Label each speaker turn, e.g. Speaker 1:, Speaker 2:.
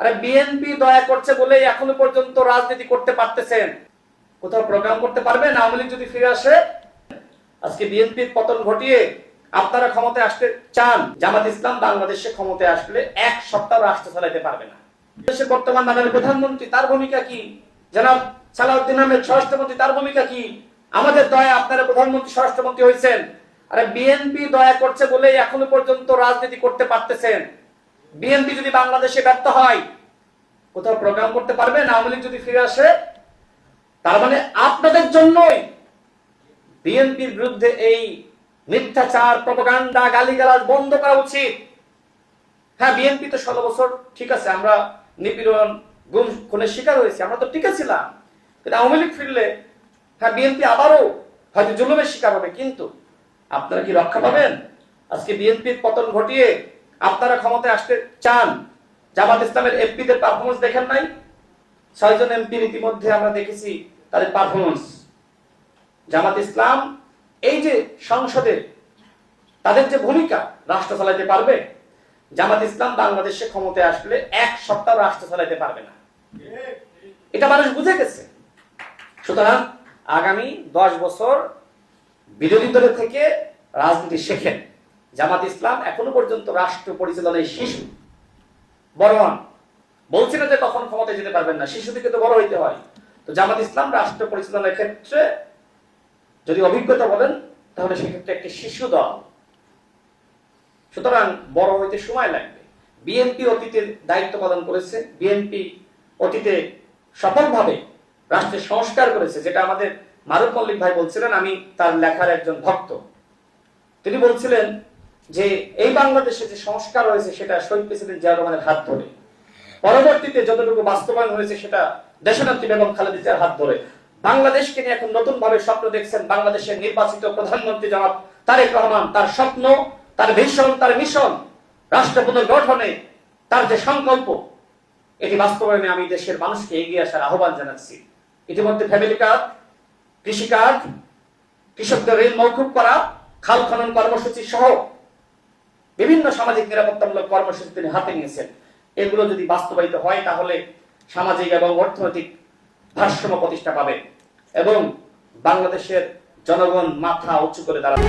Speaker 1: আরে বিএনপি দয়া করছে বলে এখনো পর্যন্ত রাজনীতি করতে পারতেছেন, কোথাও প্রোগ্রাম করতে পারবেন? আওয়ামী লীগ যদি ফিরে আসে, আজকে বিএনপির পতন ঘটিয়ে আপনারা ক্ষমতায় আসতে চান, জামাত ইসলাম বাংলাদেশে ক্ষমতায় আসলে এক সপ্তাহ রাষ্ট্র চালাইতে পারবে না। দেশের বর্তমান মাননীয় প্রধানমন্ত্রী, তার ভূমিকা কি? জনাব সালাউদ্দিন আহমেদ স্বরাষ্ট্রমন্ত্রী, তার ভূমিকা কি? আমাদের দয়া আপনারা প্রধানমন্ত্রী স্বরাষ্ট্রমন্ত্রী হয়েছেন। আরে বিএনপি দয়া করছে বলে এখনো পর্যন্ত রাজনীতি করতে পারতেছেন। বিএনপি যদি বাংলাদেশে ব্যর্থ হয়, কোথাও প্রোগ্রাম করতে পারবেন? আওয়ামী লীগ যদি ফিরে আসে, তার মানে আপনাদের জন্যই বিএনপির বিরুদ্ধে এই মিথ্যাচার, প্রপাগান্ডা, গালিগালাজ বন্ধ করা উচিত। হ্যাঁ, বিএনপি তো 16 বছর ঠিক আছে, আমরা নিপীড়ন, গুম খুনের শিকার হয়েছি, আমরা তো ঠিক ছিলাম। কিন্তু আওয়ামী লীগ ফিরলে হ্যাঁ, বিএনপি আবারও হয়তো জুলুমের শিকার হবে, কিন্তু আপনারা কি রক্ষা পাবেন? আজকে বিএনপির পতন ঘটিয়ে আপনারা ক্ষমতায় আসতে চান। জামাত ইসলামের এমপিদের পারফরমেন্স দেখেন নাই? 6 জন এমপির ইতিমধ্যে আমরা দেখেছি তাদের পারফরমেন্স। জামাত ইসলাম এই যে সংসদে তাদের যে ভূমিকা, রাষ্ট্র চালাইতে পারবে? জামাত ইসলাম বাংলাদেশে ক্ষমতায় আসলে এক সপ্তাহ রাষ্ট্র চালাইতে পারবে না, এটা মানুষ বুঝে গেছে। সুতরাং আগামী 10 বছর বিরোধী দলের থেকে রাজনীতি শেখেন। জামাত ইসলাম এখনো পর্যন্ত রাষ্ট্র পরিচালনায় শিশু, বড় হন। বলছি না যে কখন ক্ষমতায় যেতে পারবেন না, শিশু থেকে তো বড় হইতে হয়। তো জামাত ইসলাম রাষ্ট্র পরিচালনার ক্ষেত্রে যদি অভিজ্ঞতা বলেন, তাহলে সেক্ষেত্রে একটি শিশু দল। সুতরাং বড় হইতে সময় লাগবে। বিএনপি অতীতের দায়িত্ব পালন করেছে, বিএনপি অতীতে সফলভাবে রাষ্ট্রের সংস্কার করেছে, যেটা আমাদের মারুফ মল্লিক ভাই বলছিলেন। আমি তার লেখার একজন ভক্ত। তিনি বলছিলেন যে এই বাংলাদেশে যে সংস্কার হয়েছে সেটা শহীদ প্রেসিডেন্ট জিয়া রহমানের হাত ধরে, পরবর্তীতে যতটুকু বাস্তবায়ন হয়েছে সেটা দেশনেত্রী বেগম খালেদা জিয়ার হাত ধরে। বাংলাদেশকে নিয়ে এখন নতুন ভাবে স্বপ্ন দেখছেন বাংলাদেশের নির্বাচিত প্রধানমন্ত্রী জনাব তারেক রহমান। তার স্বপ্ন, তার ভিশন, তার মিশন, রাষ্ট্র পুনর্গঠনে তার যে সংকল্প, এটি বাস্তবায়নে আমি দেশের মানুষকে এগিয়ে আসার আহ্বান জানাচ্ছি। ইতিমধ্যে ফ্যামিলি কার্ড, কৃষি কার্ড, কৃষকদের ঋণ মওকুফ করা, খাল খনন কর্মসূচি সহ বিভিন্ন সামাজিক নিরাপত্তামূলক কর্মসূচি তিনি হাতে নিয়েছেন। এগুলো যদি বাস্তবায়িত হয়, তাহলে সামাজিক এবং অর্থনৈতিক ভারসাম্য প্রতিষ্ঠা পাবে এবং বাংলাদেশের জনগণ মাথা উঁচু করে দাঁড়াবে।